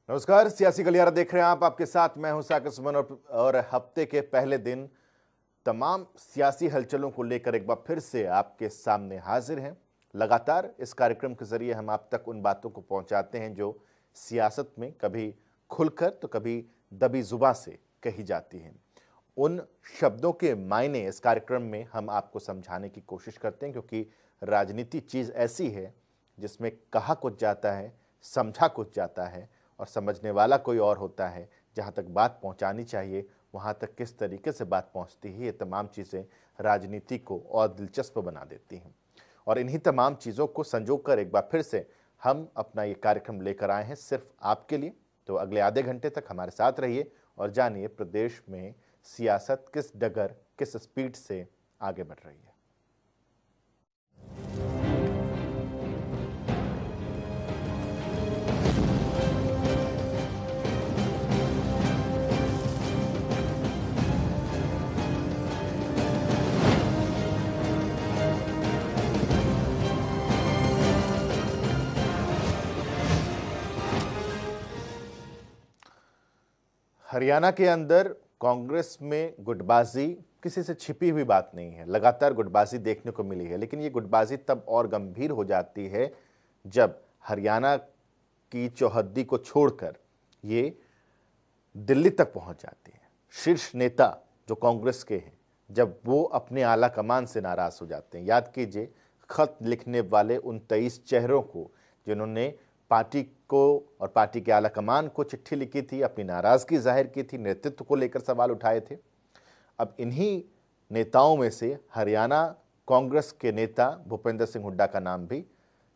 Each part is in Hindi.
नमस्कार, सियासी गलियारा देख रहे हैं आप। आपके साथ मैं हूं साकिब सुमन और हफ्ते के पहले दिन तमाम सियासी हलचलों को लेकर एक बार फिर से आपके सामने हाजिर हैं। लगातार इस कार्यक्रम के जरिए हम आप तक उन बातों को पहुंचाते हैं जो सियासत में कभी खुलकर तो कभी दबी जुबां से कही जाती हैं। उन शब्दों के मायने इस कार्यक्रम में हम आपको समझाने की कोशिश करते हैं, क्योंकि राजनीति चीज़ ऐसी है जिसमें कहा कुछ जाता है, समझा कुछ जाता है और समझने वाला कोई और होता है। जहाँ तक बात पहुँचानी चाहिए वहाँ तक किस तरीके से बात पहुँचती है, ये तमाम चीज़ें राजनीति को और दिलचस्प बना देती हैं। और इन्हीं तमाम चीज़ों को संजोकर एक बार फिर से हम अपना ये कार्यक्रम लेकर आए हैं सिर्फ आपके लिए। तो अगले आधे घंटे तक हमारे साथ रहिए और जानिए प्रदेश में सियासत किस डगर किस स्पीड से आगे बढ़ रही है। हरियाणा के अंदर कांग्रेस में गुटबाजी किसी से छिपी हुई बात नहीं है, लगातार गुटबाजी देखने को मिली है। लेकिन ये गुटबाजी तब और गंभीर हो जाती है जब हरियाणा की चौहद्दी को छोड़कर ये दिल्ली तक पहुंच जाती है। शीर्ष नेता जो कांग्रेस के हैं, जब वो अपने आला कमान से नाराज हो जाते हैं। याद कीजिए खत लिखने वाले उन 23 चेहरों को जिन्होंने पार्टी को और पार्टी के आला कमान को चिट्ठी लिखी थी, अपनी नाराजगी जाहिर की थी, नेतृत्व को लेकर सवाल उठाए थे। अब इन्हीं नेताओं में से हरियाणा कांग्रेस के नेता भूपेंद्र सिंह हुड्डा का नाम भी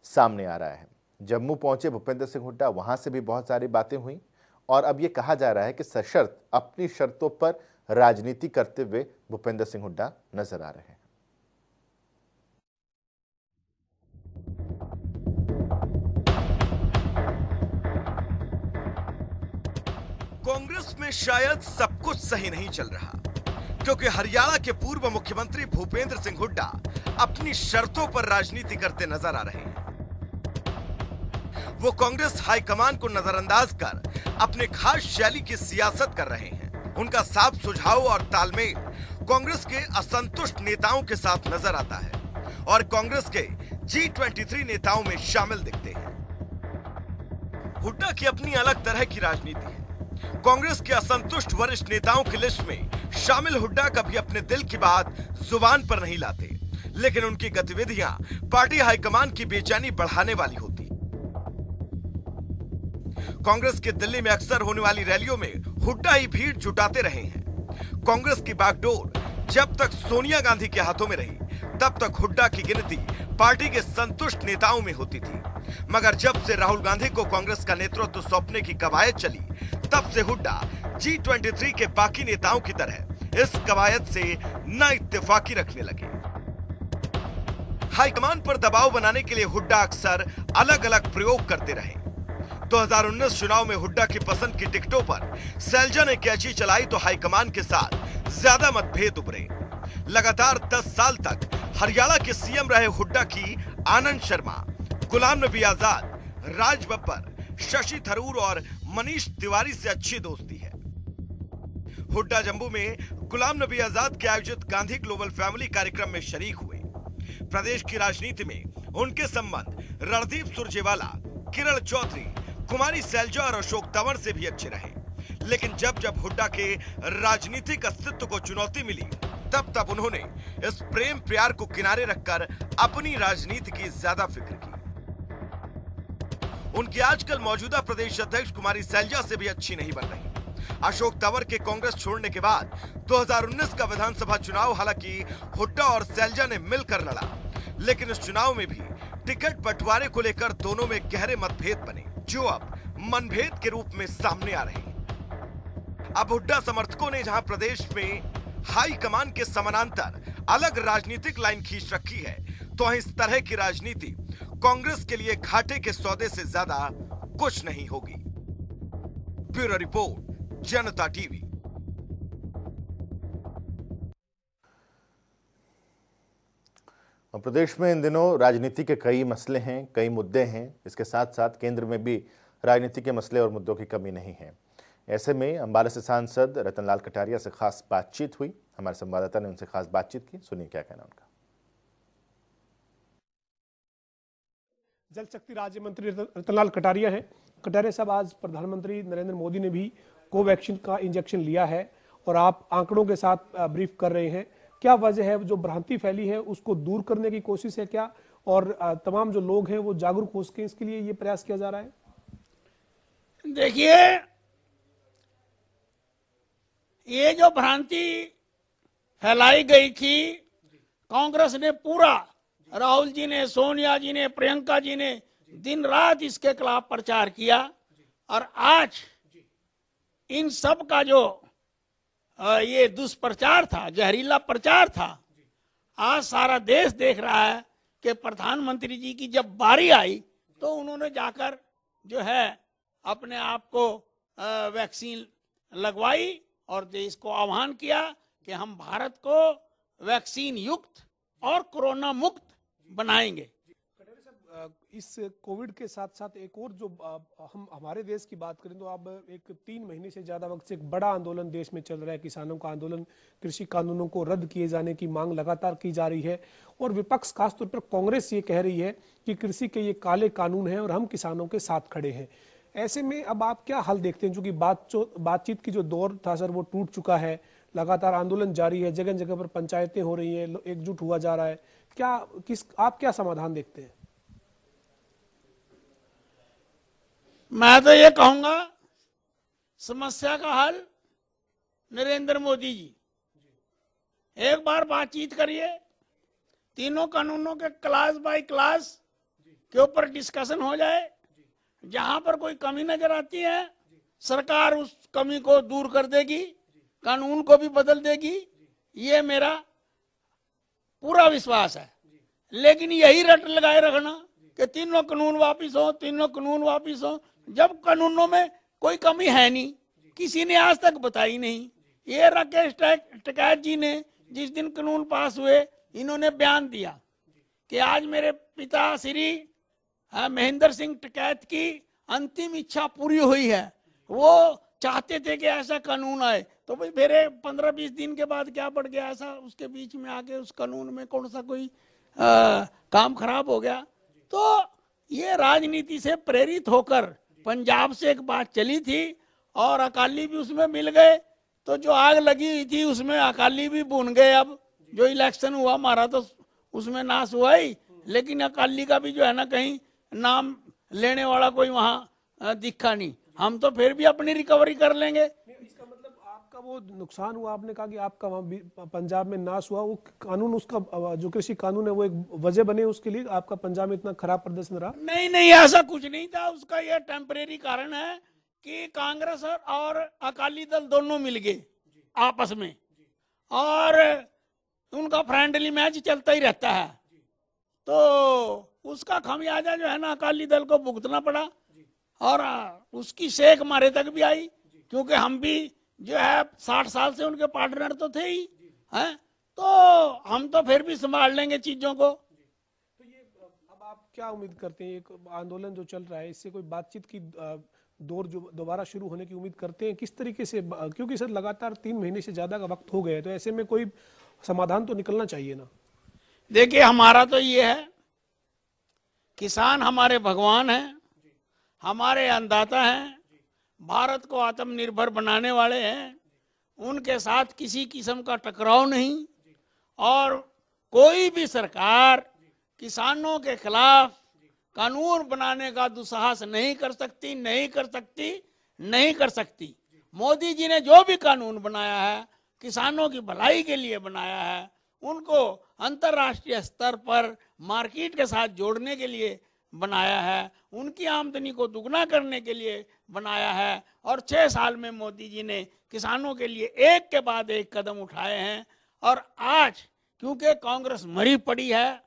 सामने आ रहा है। जम्मू पहुंचे भूपेंद्र सिंह हुड्डा, वहां से भी बहुत सारी बातें हुई और अब ये कहा जा रहा है कि सशर्त अपनी शर्तों पर राजनीति करते हुए भूपेंद्र सिंह हुड्डा नजर आ रहे हैं। कांग्रेस में शायद सब कुछ सही नहीं चल रहा, क्योंकि हरियाणा के पूर्व मुख्यमंत्री भूपेंद्र सिंह हुड्डा अपनी शर्तों पर राजनीति करते नजर आ रहे हैं। वो कांग्रेस हाईकमान को नजरअंदाज कर अपने खास शैली की सियासत कर रहे हैं। उनका साफ सुझाव और तालमेल कांग्रेस के असंतुष्ट नेताओं के साथ नजर आता है और कांग्रेस के G23 नेताओं में शामिल दिखते हैं। हुड्डा की अपनी अलग तरह की राजनीति है। कांग्रेस के असंतुष्ट वरिष्ठ नेताओं की लिस्ट में शामिल हुड्डा कभी अपने दिल की बात जुबान पर नहीं लाते, लेकिन उनकी गतिविधियां पार्टी हाईकमान की बेचैनी बढ़ाने वाली होती। कांग्रेस के दिल्ली में अक्सर होने वाली रैलियों में हुड्डा ही भीड़ जुटाते रहे हैं। कांग्रेस की बागडोर जब तक सोनिया गांधी के हाथों में रही, तब तक हुड्डा की गिनती पार्टी के संतुष्ट नेताओं में होती थी। मगर जब से राहुल गांधी को कांग्रेस का नेतृत्व सौंपने की कवायद चली, तब से हुड्डा G23 के बाकी नेताओं की तरह इस कवायद से ना इत्तेफाकी रखने लगे। हाईकमान पर दबाव बनाने के लिए हुड्डा अक्सर अलग अलग प्रयोग करते रहे। 2019 चुनाव में हुड्डा की पसंद की टिकटों पर सैलजा ने कैची चलाई तो हाईकमान के साथ ज्यादा मतभेद उभरे। लगातार 10 साल तक हरियाणा के सीएम रहे हुड्डा की आनंद शर्मा, गुलाम नबी आजाद, राज बब्बर, शशि थरूर और मनीष तिवारी से अच्छी दोस्ती है। हुड्डा जम्मू में गुलाम नबी आजाद के आयोजित गांधी ग्लोबल फैमिली कार्यक्रम में शरीक हुए। प्रदेश की राजनीति में उनके संबंध रणदीप सुरजेवाला, किरण चौधरी, कुमारी सैलजा और अशोक तंवर से भी अच्छे रहे। लेकिन जब जब हुड्डा के राजनीतिक अस्तित्व को चुनौती मिली, तब तब उन्होंने इस प्रेम प्यार को किनारे रखकर अपनी राजनीति की ज्यादा फिक्र की। उनकी आजकल मौजूदा प्रदेश अध्यक्ष कुमारी सैलजा से भी अच्छी नहीं बन रही। अशोक तंवर के कांग्रेस छोड़ने के बाद 2019 का विधानसभा चुनाव हालांकि हुड्डा और सैलजा ने मिलकर लड़ा, लेकिन इस चुनाव में भी टिकट बंटवारे को लेकर दोनों में गहरे मतभेद बने, जो अब मनभेद के रूप में सामने आ रहे हैं। अब हुड्डा समर्थकों ने जहां प्रदेश में हाई कमान के समानांतर अलग राजनीतिक लाइन खींच रखी है, तो इस तरह की राजनीति कांग्रेस के लिए घाटे के सौदे से ज्यादा कुछ नहीं होगी। ब्यूरो रिपोर्ट, जनता टीवी। प्रदेश में इन दिनों राजनीति के कई मसले हैं, कई मुद्दे हैं। इसके साथ साथ केंद्र में भी राजनीति के मसले और मुद्दों की कमी नहीं है। ऐसे में अंबाला से सांसद रतनलाल कटारिया से खास बातचीत हुई। हमारे संवाददाता ने उनसे खास बातचीत की, सुनिए क्या कहना उनका। जल शक्ति राज्य मंत्री रतनलाल कटारिया हैं। कटारिया साहब, आज प्रधानमंत्री नरेंद्र मोदी ने भी कोवैक्सीन का इंजेक्शन लिया है और आप आंकड़ों के साथ ब्रीफ कर रहे हैं। क्या वजह है, जो भ्रांति फैली है उसको दूर करने की कोशिश है क्या, और तमाम जो लोग हैं वो जागरूक हो सके, इसके लिए ये प्रयास किया जा रहा है? देखिए, ये जो भ्रांति फैलाई गई थी, कांग्रेस ने पूरा, राहुल जी ने, सोनिया जी ने, प्रियंका जी ने दिन रात इसके खिलाफ प्रचार किया, और आज इन सब का जो ये दुष्प्रचार था, जहरीला प्रचार था, आज सारा देश देख रहा है कि प्रधानमंत्री जी की जब बारी आई तो उन्होंने जाकर जो है अपने आप को वैक्सीन लगवाई और देश को आह्वान किया कि हम भारत को वैक्सीन युक्त और कोरोना मुक्त बनाएंगे। इस कोविड के साथ साथ एक और जो हम हमारे देश की बात करें तो अब एक 3 महीने से ज्यादा वक्त से एक बड़ा आंदोलन देश में चल रहा है, किसानों का आंदोलन। कृषि कानूनों को रद्द किए जाने की मांग लगातार की जा रही है और विपक्ष खासतौर पर कांग्रेस ये कह रही है कि कृषि के ये काले कानून हैं और हम किसानों के साथ खड़े हैं। ऐसे में अब आप क्या हल देखते हैं, जो कि बातचीत की जो दौर था सर वो टूट चुका है, लगातार आंदोलन जारी है, जगह जगह पर पंचायतें हो रही हैं, एकजुट हुआ जा रहा है, आप क्या समाधान देखते हैं? मैं तो ये कहूंगा, समस्या का हल नरेंद्र मोदी जी, एक बार बातचीत करिए, तीनों कानूनों के क्लास बाय क्लास के ऊपर डिस्कशन हो जाए, जहां पर कोई कमी नजर आती है सरकार उस कमी को दूर कर देगी, कानून को भी बदल देगी, ये मेरा पूरा विश्वास है। लेकिन यही रट लगाए रखना कि तीनों कानून वापिस हो, तीनों कानून वापिस हो, जब कानूनों में कोई कमी है नहीं, किसी ने आज तक बताई नहीं। ये राकेश टिकैत जी ने जिस दिन कानून पास हुए, इन्होंने बयान दिया कि आज मेरे पिता श्री महेंद्र सिंह टिकैत की अंतिम इच्छा पूरी हुई है, वो चाहते थे कि ऐसा कानून आए, तो भाई मेरे 15-20 दिन के बाद क्या बढ़ गया ऐसा, उसके बीच में आके उस कानून में कौन सा कोई काम खराब हो गया। तो ये राजनीति से प्रेरित होकर पंजाब से एक बात चली थी और अकाली भी उसमें मिल गए, तो जो आग लगी हुई थी उसमें अकाली भी भून गए। अब जो इलेक्शन हुआ हमारा तो उसमें नाश हुआ ही, लेकिन अकाली का भी जो है ना कहीं नाम लेने वाला कोई वहां दिखा नहीं। हम तो फिर भी अपनी रिकवरी कर लेंगे। इसका मतलब आपका वो नुकसान हुआ, आपने कहा कि आपका वहाँ पंजाब में नाश हुआ, वो कानून, उसका जो कृषि कानून है वो एक वजह बने उसके लिए आपका पंजाब में इतना खराब प्रदर्शन रहा? नहीं, ऐसा कुछ नहीं था। उसका यह टेम्परेरी कारण है कि कांग्रेस और अकाली दल दोनों मिल गए आपस में और उनका फ्रेंडली मैच चलता ही रहता है, तो उसका खामियाजा जो है ना अकाली दल को भुगतना पड़ा और उसकी सेक हमारे तक भी आई, क्योंकि हम भी जो है 60 साल से उनके पार्टनर तो थे ही हैं, तो हम तो फिर भी संभाल लेंगे चीजों को। तो ये अब आप क्या उम्मीद करते हैं, एक आंदोलन जो चल रहा है इससे कोई बातचीत की दौर जो दोबारा शुरू होने की उम्मीद करते हैं? किस तरीके से, क्योंकि सर लगातार 3 महीने से ज्यादा का वक्त हो गया है, तो ऐसे में कोई समाधान तो निकलना चाहिए ना? देखिए, हमारा तो ये है, किसान हमारे भगवान हैं, हमारे अन्नदाता हैं, भारत को आत्मनिर्भर बनाने वाले हैं, उनके साथ किसी किस्म का टकराव नहीं, और कोई भी सरकार किसानों के खिलाफ कानून बनाने का दुस्साहस नहीं कर सकती। मोदी जी ने जो भी कानून बनाया है किसानों की भलाई के लिए बनाया है, उनको अंतर्राष्ट्रीय स्तर पर मार्केट के साथ जोड़ने के लिए बनाया है, उनकी आमदनी को दुगना करने के लिए बनाया है, और 6 साल में मोदी जी ने किसानों के लिए एक के बाद एक कदम उठाए हैं। और आज क्योंकि कांग्रेस मरी पड़ी है,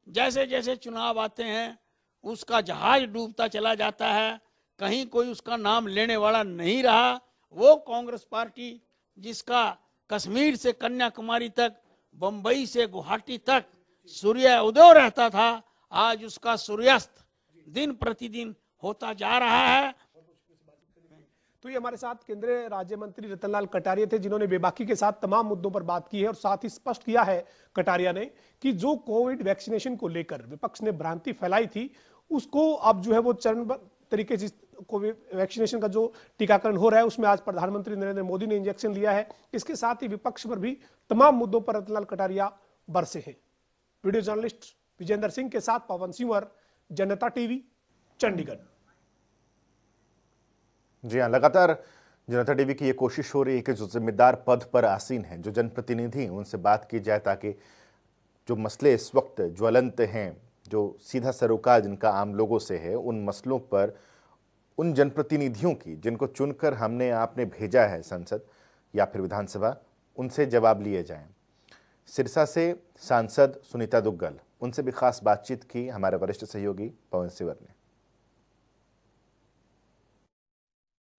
जैसे जैसे चुनाव आते हैं उसका जहाज डूबता चला जाता है, कहीं कोई उसका नाम लेने वाला नहीं रहा। वो कांग्रेस पार्टी जिसका कश्मीर से कन्याकुमारी तक, बंबई से गुवाहाटी तक सूर्य उदय रहता था, आज उसका सूर्यास्त दिन प्रतिदिन होता जा रहा है। तो ये हमारे साथ केंद्रीय राज्य मंत्री रतनलाल कटारिया थे, जिन्होंने बेबाकी के साथ तमाम मुद्दों पर बात की है और साथ ही स्पष्ट किया है कटारिया ने कि जो कोविड वैक्सीनेशन को लेकर विपक्ष ने भ्रांति फैलाई थी, उसको अब जो है वो चरणबद्ध तरीके से कोविड वैक्सीनेशन का जो टीकाकरण हो रहा है उसमें आज प्रधानमंत्री नरेंद्र मोदी ने इंजेक्शन लिया है। इसके साथ ही विपक्ष पर भी तमाम मुद्दों पर रतनलाल कटारिया बरसे हैं। वीडियो जर्नलिस्ट विजेंद्र सिंह के साथ पवन सिंवर, जनता टीवी, चंडीगढ़। जी हाँ, लगातार जनता टीवी की ये कोशिश हो रही है कि जो जिम्मेदार पद पर आसीन हैं, जो जनप्रतिनिधि हैं, उनसे बात की जाए ताकि जो मसले इस वक्त ज्वलंत हैं, जो सीधा सरोकार जिनका आम लोगों से है, उन मसलों पर उन जनप्रतिनिधियों की जिनको चुनकर हमने आपने भेजा है संसद या फिर विधानसभा, उनसे जवाब लिए जाएं। सिरसा से सांसद सुनीता दुग्गल, उनसे भी खास बातचीत की हमारे वरिष्ठ सहयोगी पवन सिंवर ने।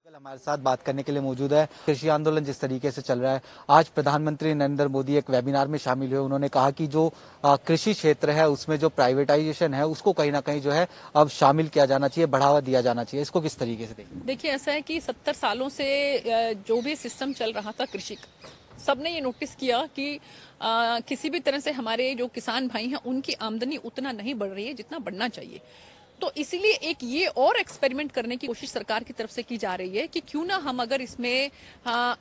हमारे साथ बात करने के लिए मौजूद है। कृषि आंदोलन जिस तरीके से चल रहा है, आज प्रधानमंत्री नरेंद्र मोदी एक वेबिनार में शामिल हुए। उन्होंने कहा कि जो कृषि क्षेत्र है उसमें जो प्राइवेटाइजेशन है उसको कहीं ना कहीं जो है अब शामिल किया जाना चाहिए, बढ़ावा दिया जाना चाहिए। इसको किस तरीके से देखिए, ऐसा है कि 70 सालों से जो भी सिस्टम चल रहा था कृषि का, सबने ये नोटिस किया कि किसी भी तरह से हमारे जो किसान भाई हैं उनकी आमदनी उतना नहीं बढ़ रही है जितना बढ़ना चाहिए। तो इसीलिए एक ये और एक्सपेरिमेंट करने की कोशिश सरकार की तरफ से की जा रही है कि क्यों ना हम अगर इसमें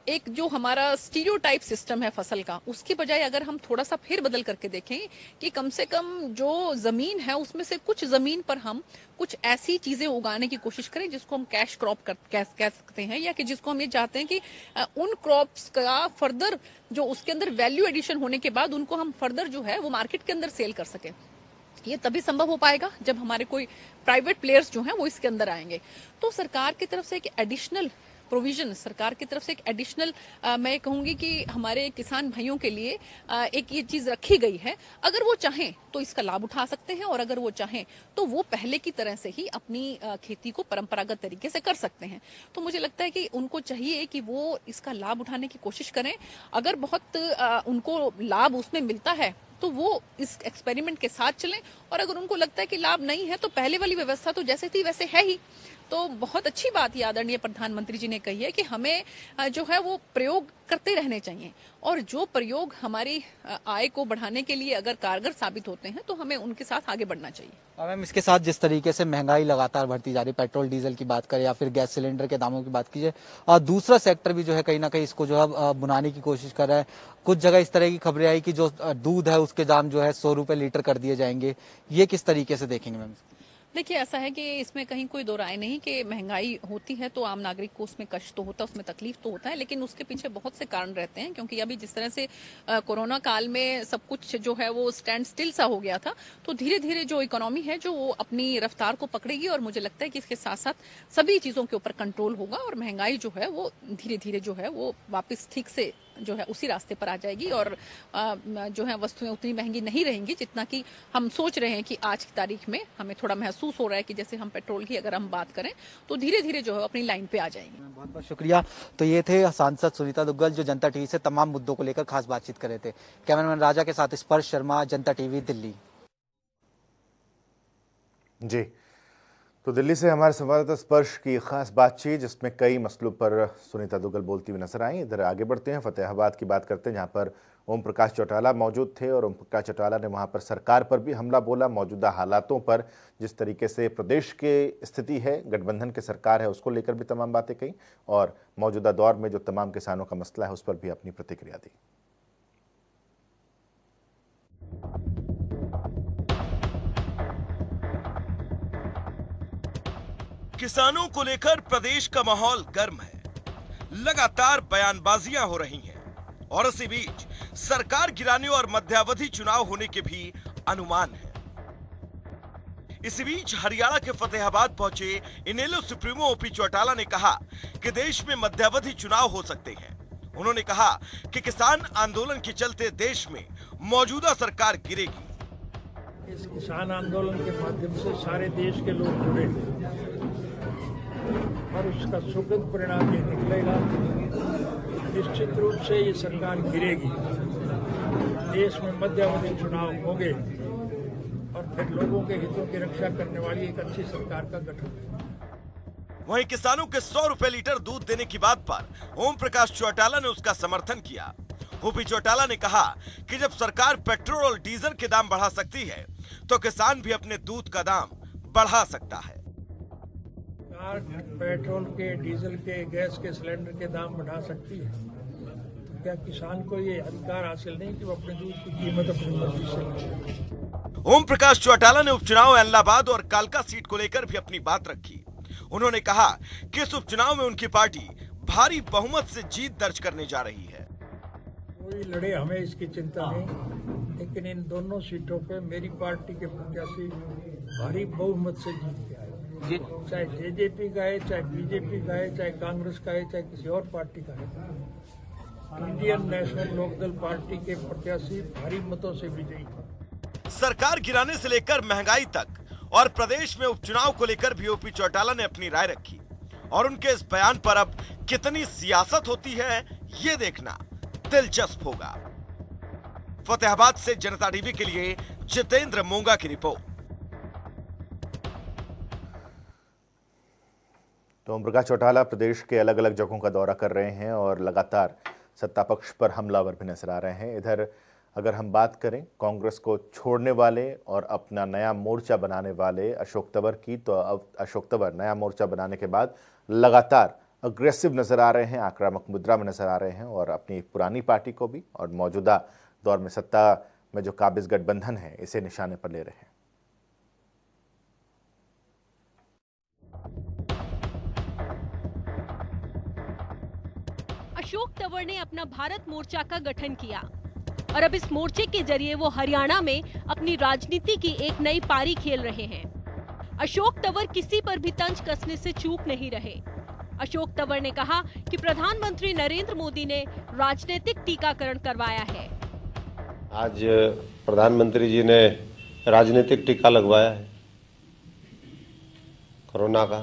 एक जो हमारा स्टीरियोटाइप सिस्टम है फसल का, उसकी बजाय अगर हम थोड़ा सा फिर बदल करके देखें कि कम से कम जो जमीन है उसमें से कुछ जमीन पर हम कुछ ऐसी चीजें उगाने की कोशिश करें जिसको हम कैश क्रॉप कह सकते हैं, या कि जिसको हम ये चाहते हैं कि उन क्रॉप्स का फर्दर जो उसके अंदर वैल्यू एडिशन होने के बाद उनको हम फर्दर जो है वो मार्केट के अंदर सेल कर सकें। ये तभी संभव हो पाएगा जब हमारे कोई प्राइवेट प्लेयर्स जो हैं वो इसके अंदर आएंगे। तो सरकार की तरफ से एक एडिशनल प्रोविजन, सरकार की तरफ से एक एडिशनल मैं कहूंगी कि हमारे किसान भाइयों के लिए एक ये चीज रखी गई है। अगर वो चाहें तो इसका लाभ उठा सकते हैं और अगर वो चाहें तो वो पहले की तरह से ही अपनी खेती को परंपरागत तरीके से कर सकते हैं। तो मुझे लगता है कि उनको चाहिए कि वो इसका लाभ उठाने की कोशिश करें। अगर बहुत उनको लाभ उसमें मिलता है तो वो इस एक्सपेरिमेंट के साथ चलें, और अगर उनको लगता है कि लाभ नहीं है तो पहले वाली व्यवस्था तो जैसे थी वैसे है ही। तो बहुत अच्छी बात ये आदरणीय प्रधानमंत्री जी ने कही है कि हमें जो है वो प्रयोग करते रहने चाहिए, और जो प्रयोग हमारी आय को बढ़ाने के लिए अगर कारगर साबित होते हैं तो हमें उनके साथ आगे बढ़ना चाहिए। मैम, इसके साथ जिस तरीके से महंगाई लगातार बढ़ती जा रही, पेट्रोल डीजल की बात करें या फिर गैस सिलेंडर के दामों की बात कीजिए, और दूसरा सेक्टर भी जो है कहीं ना कहीं इसको जो है बुनाने की कोशिश कर रहा है। कुछ जगह इस तरह की खबरें आई कि जो दूध है उसके दाम जो है 100 रुपए लीटर कर दिए जाएंगे। ये किस तरीके से देखेंगे मैम? देखिए, ऐसा है कि इसमें कहीं कोई दो राय नहीं कि महंगाई होती है तो आम नागरिक को उसमें कष्ट तो होता है, उसमें तकलीफ तो होता है, लेकिन उसके पीछे बहुत से कारण रहते हैं। क्योंकि अभी जिस तरह से कोरोना काल में सब कुछ जो है वो स्टैंड स्टिल सा हो गया था, तो धीरे धीरे जो इकोनॉमी है जो वो अपनी रफ्तार को पकड़ेगी, और मुझे लगता है कि इसके साथ साथ सभी चीजों के ऊपर कंट्रोल होगा और महंगाई जो है वो धीरे धीरे जो है वो वापस ठीक से जो है उसी रास्ते पर आ जाएगी, और जो है वस्तुएं उतनी महंगी नहीं रहेंगी जितना कि हम सोच रहे हैं कि आज की तारीख में हमें थोड़ा महसूस हो रहा है कि जैसे हम पेट्रोल की अगर हम बात करें तो धीरे धीरे जो है अपनी लाइन पे आ जाएंगे। बहुत बहुत शुक्रिया। तो ये थे सांसद सुनीता दुग्गल जो जनता टीवी से तमाम मुद्दों को लेकर खास बातचीत कर रहे थे। कैमरामैन राजा के साथ स्पर्श शर्मा, जनता टीवी, दिल्ली। जी, तो दिल्ली से हमारे संवाददाता स्पर्श की खास बातचीत, जिसमें कई मसलों पर सुनीता दुग्गल बोलती हुई नजर आई। इधर आगे बढ़ते हैं, फतेहाबाद की बात करते हैं, जहां पर ओम प्रकाश चौटाला मौजूद थे और ओम प्रकाश चौटाला ने वहां पर सरकार पर भी हमला बोला, मौजूदा हालातों पर, जिस तरीके से प्रदेश की स्थिति है, गठबंधन की सरकार है, उसको लेकर भी तमाम बातें कही, और मौजूदा दौर में जो तमाम किसानों का मसला है उस पर भी अपनी प्रतिक्रिया दी। किसानों को लेकर प्रदेश का माहौल गर्म है, लगातार बयानबाजियां हो रही हैं, और इसी बीच सरकार गिराने और मध्यावधि चुनाव होने के भी अनुमान है। इसी बीच हरियाणा के फतेहाबाद पहुंचे इनेलो सुप्रीमो ओपी चौटाला ने कहा कि देश में मध्यावधि चुनाव हो सकते हैं। उन्होंने कहा कि किसान आंदोलन के चलते देश में मौजूदा सरकार गिरेगी। इस किसान आंदोलन के माध्यम से सारे देश के लोग जुड़ेंगे और उसका सुखद परिणाम ये निकलेगा, निश्चित रूप से ये सरकार गिरेगी, देश में मध्यावधि चुनाव होंगे और फिर लोगों के हितों की रक्षा करने वाली एक अच्छी सरकार का गठन होगा। वहीं किसानों के 100 रुपए लीटर दूध देने की बात पर ओम प्रकाश चौटाला ने उसका समर्थन किया। ओपी चौटाला ने कहा कि जब सरकार पेट्रोल और डीजल के दाम बढ़ा सकती है तो किसान भी अपने दूध का दाम बढ़ा सकता है। सरकार पेट्रोल के, डीजल के, गैस के सिलेंडर के दाम बढ़ा सकती है तो क्या किसान को ये अधिकार हासिल नहीं कि वो अपने दूध की कीमत अपनी मर्जी से ले? ओम प्रकाश चौटाला ने उपचुनाव इलाहाबाद और कालका सीट को लेकर भी अपनी बात रखी। उन्होंने कहा कि इस उपचुनाव में उनकी पार्टी भारी बहुमत से जीत दर्ज करने जा रही है। कोई लड़े, हमें इसकी चिंता नहीं, लेकिन इन दोनों सीटों पे मेरी पार्टी के प्रत्याशी भारी बहुमत से जीत के आए, चाहे जेजेपी का है, चाहे बीजेपी का है, चाहे कांग्रेस का है, चाहे किसी और पार्टी का है। इंडियन नेशनल लोकदल पार्टी के प्रत्याशी भारी मतों से विजयी। सरकार गिराने से लेकर महंगाई तक और प्रदेश में उपचुनाव को लेकर भी ओपी चौटाला ने अपनी राय रखी और उनके इस बयान पर अब कितनी सियासत होती है ये देखना दिलचस्प होगा। फतेहाबाद से जनता टीवी के लिए जितेंद्र मोंगा की रिपोर्ट। तो ओम प्रकाश चौटाला प्रदेश के अलग अलग जगहों का दौरा कर रहे हैं और लगातार सत्ता पक्ष पर हमलावर भी नजर आ रहे हैं। इधर अगर हम बात करें कांग्रेस को छोड़ने वाले और अपना नया मोर्चा बनाने वाले अशोक तंवर की, तो अब अशोक तंवर नया मोर्चा बनाने के बाद लगातार अग्रेसिव नजर आ रहे हैं, आक्रामक मुद्रा में नजर आ रहे हैं और अपनी पुरानी पार्टी को भी और मौजूदा दौर में सत्ता में जो काबिज गठबंधन है इसे निशाने पर ले रहे हैं। अशोक तंवर ने अपना भारत मोर्चा का गठन किया और अब इस मोर्चे के जरिए वो हरियाणा में अपनी राजनीति की एक नई पारी खेल रहे हैं। अशोक तंवर किसी पर भी तंज कसने से चूक नहीं रहे। अशोक तंवर ने कहा कि प्रधानमंत्री नरेंद्र मोदी ने राजनीतिक टीकाकरण करवाया है। आज प्रधानमंत्री जी ने राजनीतिक टीका लगवाया है कोरोना का,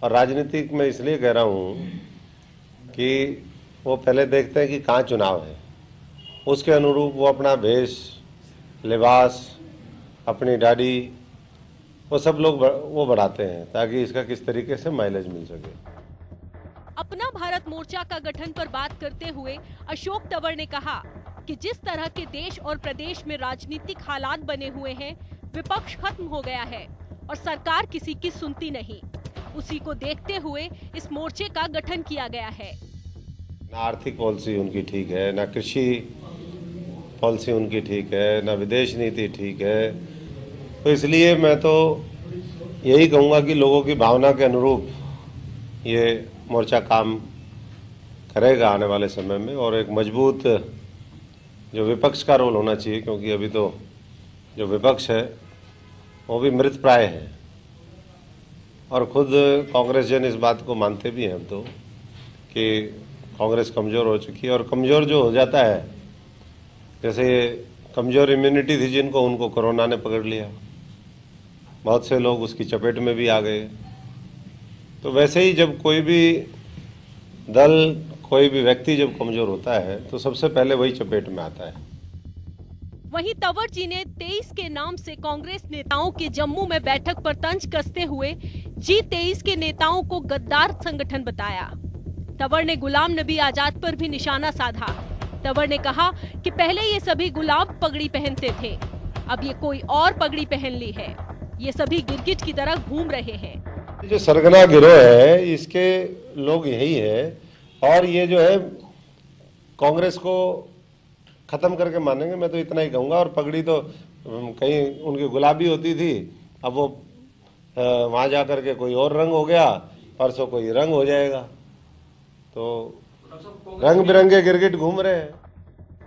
और राजनीतिक में इसलिए कह रहा हूँ कि वो पहले देखते हैं कि कहाँ चुनाव है, उसके अनुरूप वो अपना भेष, लिबास, अपनी दाढ़ी, वो सब लोग वो बढ़ाते हैं ताकि इसका किस तरीके से माइलेज मिल सके। अपना भारत मोर्चा का गठन पर बात करते हुए अशोक तंवर ने कहा कि जिस तरह के देश और प्रदेश में राजनीतिक हालात बने हुए हैं, विपक्ष खत्म हो गया है और सरकार किसी की सुनती नहीं। उसी को देखते हुए इस मोर्चे का गठन किया गया है। ना आर्थिक पॉलिसी उनकी ठीक है, ना कृषि पॉलिसी उनकी ठीक है, ना विदेश नीति ठीक है। तो इसलिए मैं तो यही कहूँगा कि लोगों की भावना के अनुरूप ये मोर्चा काम करेगा आने वाले समय में, और एक मजबूत जो विपक्ष का रोल होना चाहिए, क्योंकि अभी तो जो विपक्ष है वो भी मृत प्राय है और खुद कांग्रेस जन इस बात को मानते भी हैं अब तो कि कांग्रेस कमज़ोर हो चुकी है। और कमज़ोर जो हो जाता है, जैसे कमज़ोर इम्यूनिटी थी जिनको, उनको कोरोना ने पकड़ लिया, बहुत से लोग उसकी चपेट में भी आ गए। तो वैसे ही जब कोई भी दल, कोई भी व्यक्ति जब कमज़ोर होता है तो सबसे पहले वही चपेट में आता है। वहीं तंवर जी ने 23 के नाम से कांग्रेस नेताओं की जम्मू में बैठक पर तंज कसते हुए G23 के नेताओं को गद्दार संगठन बताया। तंवर ने गुलाम नबी आजाद पर भी निशाना साधा। तंवर ने कहा कि पहले ये सभी गुलाब पगड़ी पहनते थे, अब ये कोई और पगड़ी पहन ली है। ये सभी गिरगिट की तरह घूम रहे हैं। जो सरगना गिरोह है इसके लोग यही है, और ये जो है कांग्रेस को खत्म करके मानेंगे, मैं तो इतना ही कहूँगा। और पगड़ी तो कहीं उनकी गुलाबी होती थी, अब वो वहाँ जा कर के कोई और रंग हो गया, परसों कोई रंग हो जाएगा। तो रंग बिरंगे गिरगिट घूम रहे हैं।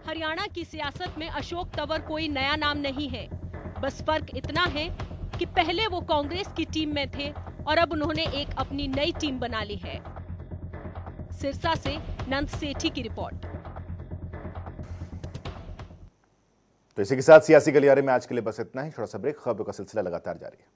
हरियाणा की सियासत में अशोक तंवर कोई नया नाम नहीं है, बस फर्क इतना है कि पहले वो कांग्रेस की टीम में थे और अब उन्होंने एक अपनी नई टीम बना ली है। सिरसा से नंद सेठी की रिपोर्ट। तो इसी के साथ सियासी गलियारे में आज के लिए बस इतना ही। थोड़ा सा ब्रेक, खबरों का सिलसिला लगातार जारी है।